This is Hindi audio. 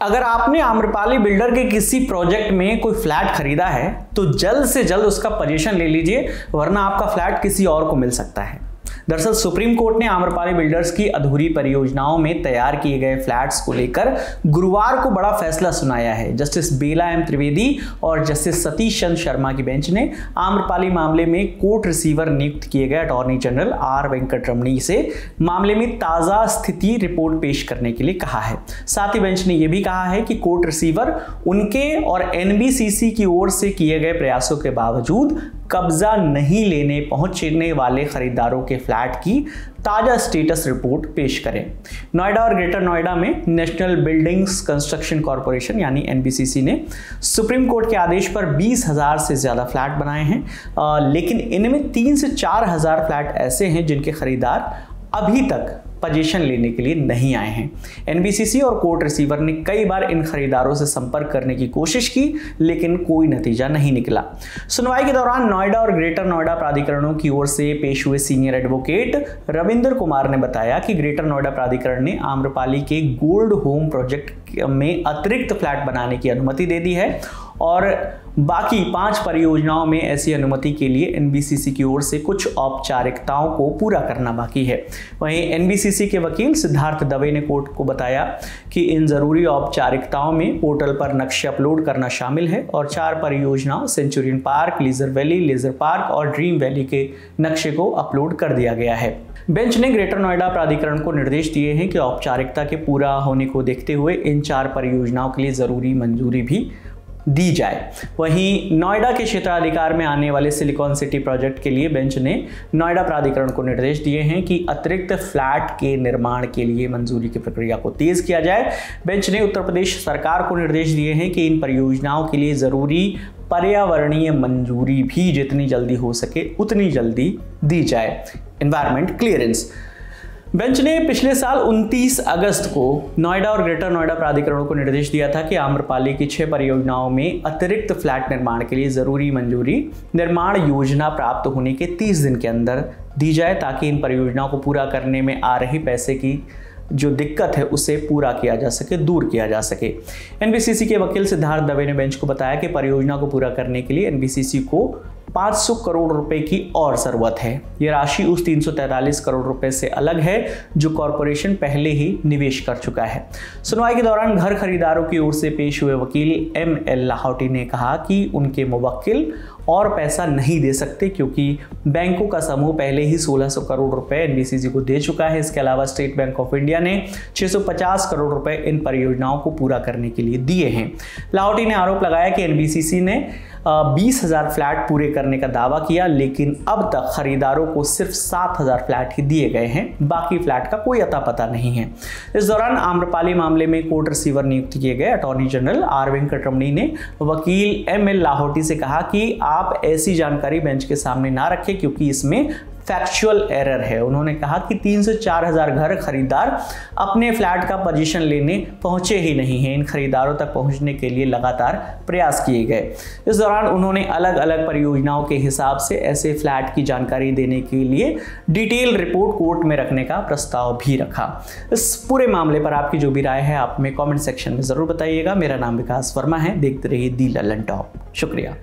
अगर आपने आम्रपाली बिल्डर के किसी प्रोजेक्ट में कोई फ्लैट खरीदा है तो जल्द से जल्द उसका पोजीशन ले लीजिए, वरना आपका फ्लैट किसी और को मिल सकता है। दरअसल सुप्रीम कोर्ट ने आम्रपाली बिल्डर्स की अधूरी परियोजनाओं में तैयार किए गए फ्लैट्स को लेकर गुरुवार को बड़ा फैसला सुनाया है। जस्टिस बेला एम त्रिवेदी और जस्टिस सतीश चंद्र शर्मा की बेंच ने आम्रपाली मामले में कोर्ट रिसीवर नियुक्त किए गए अटॉर्नी जनरल आर वेंकटरमणी से मामले में ताजा स्थिति रिपोर्ट पेश करने के लिए कहा है। साथ ही बेंच ने यह भी कहा है कि कोर्ट रिसीवर उनके और एनबीसीसी की ओर से किए गए प्रयासों के बावजूद कब्जा नहीं लेने पहुंचने वाले खरीदारों के फ्लैट की ताजा स्टेटस रिपोर्ट पेश करें। नोएडा और ग्रेटर नोएडा में नेशनल बिल्डिंग्स कंस्ट्रक्शन कॉर्पोरेशन यानी एनबीसीसी ने सुप्रीम कोर्ट के आदेश पर 20,000 से ज्यादा फ्लैट बनाए हैं, लेकिन इनमें 3 से 4,000 फ्लैट ऐसे हैं जिनके खरीदार अभी तक पोजीशन लेने के लिए नहीं आए हैं। एनबीसीसी और कोर्ट रिसीवर ने कई बार इन खरीदारों से संपर्क करने की कोशिश की, लेकिन कोई नतीजा नहीं निकला। सुनवाई के दौरान नोएडा और ग्रेटर नोएडा प्राधिकरणों की ओर से पेश हुए सीनियर एडवोकेट रविंद्र कुमार ने बताया कि ग्रेटर नोएडा प्राधिकरण ने आम्रपाली के गोल्ड होम प्रोजेक्ट में अतिरिक्त फ्लैट बनाने की अनुमति दे दी है और बाकी 5 परियोजनाओं में ऐसी अनुमति के लिए एनबीसीसी की ओर से कुछ औपचारिकताओं को पूरा करना बाकी है। वहीं एनबीसीसी के वकील सिद्धार्थ दवे ने कोर्ट को बताया कि इन जरूरी औपचारिकताओं में पोर्टल पर नक्शे अपलोड करना शामिल है और 4 परियोजनाओं Centurion park, leisure valley, leisure park और ड्रीम वैली के नक्शे को अपलोड कर दिया गया है। बेंच ने ग्रेटर नोएडा प्राधिकरण को निर्देश दिए हैं कि औपचारिकता के पूरा होने को देखते हुए इन 4 परियोजनाओं के लिए जरूरी मंजूरी भी दी जाए। वहीं नोएडा के क्षेत्राधिकार में आने वाले सिलिकॉन सिटी प्रोजेक्ट के लिए बेंच ने नोएडा प्राधिकरण को निर्देश दिए हैं कि अतिरिक्त फ्लैट के निर्माण के लिए मंजूरी की प्रक्रिया को तेज किया जाए। बेंच ने उत्तर प्रदेश सरकार को निर्देश दिए हैं कि इन परियोजनाओं के लिए जरूरी पर्यावरणीय मंजूरी भी जितनी जल्दी हो सके उतनी जल्दी दी जाए। Environment clearance. बेंच ने पिछले साल 29 अगस्त को नोएडा और ग्रेटर नोएडा प्राधिकरणों को निर्देश दिया था कि आम्रपाली की 6 परियोजनाओं में अतिरिक्त फ्लैट निर्माण के लिए जरूरी मंजूरी निर्माण योजना प्राप्त होने के 30 दिन के अंदर दी जाए, ताकि इन परियोजनाओं को पूरा करने में आ रही पैसे की जो दिक्कत है उसे पूरा किया जा सके, दूर किया जा सके। एनबीसीसी के वकील सिद्धार्थ दवे ने बेंच को बताया कि परियोजना को पूरा करने के लिए एनबीसीसी को 500 करोड़ रुपए की और जरूरत है। यह राशि उस 343 करोड़ रुपए से अलग है जो कॉरपोरेशन पहले ही निवेश कर चुका है। सुनवाई के दौरान घर खरीदारों की ओर से पेश हुए वकील एम.एल. लाहौटी ने कहा कि उनके मुवक्किल और पैसा नहीं दे सकते क्योंकि बैंकों का समूह पहले ही 1600 करोड़ रुपए एनबीसीसी को दे चुका है। इसके अलावा स्टेट बैंक ऑफ इंडिया ने 650 करोड़ रुपए इन परियोजनाओं को पूरा करने के लिए दिए हैं। लाहौटी ने आरोप लगाया कि एनबीसीसी ने 20,000 फ्लैट पूरे करने का दावा किया, लेकिन अब तक खरीदारों को सिर्फ 7,000 फ्लैट ही दिए गए हैं, बाकी फ्लैट का कोई अता पता नहीं है। इस दौरान आम्रपाली मामले में कोर्ट रिसीवर नियुक्त किए गए अटॉर्नी जनरल आर वेंकटरमणी ने वकील एम.एल. लाहौटी से कहा कि आप ऐसी जानकारी बेंच के सामने ना रखें क्योंकि इसमें फैक्चुअल एरर है। उन्होंने कहा कि 3 से 4,000 घर खरीदार अपने फ्लैट का पोजीशन लेने पहुंचे ही नहीं हैं। इन खरीदारों तक पहुंचने के लिए लगातार प्रयास किए गए। इस दौरान उन्होंने अलग अलग परियोजनाओं के हिसाब से ऐसे फ्लैट की जानकारी देने के लिए डिटेल रिपोर्ट कोर्ट में रखने का प्रस्ताव भी रखा। इस पूरे मामले पर आपकी जो भी राय है आप हमें कॉमेंट सेक्शन में जरूर बताइएगा। मेरा नाम विकास वर्मा है, देखते रहिए दी लल्लन टॉप। शुक्रिया।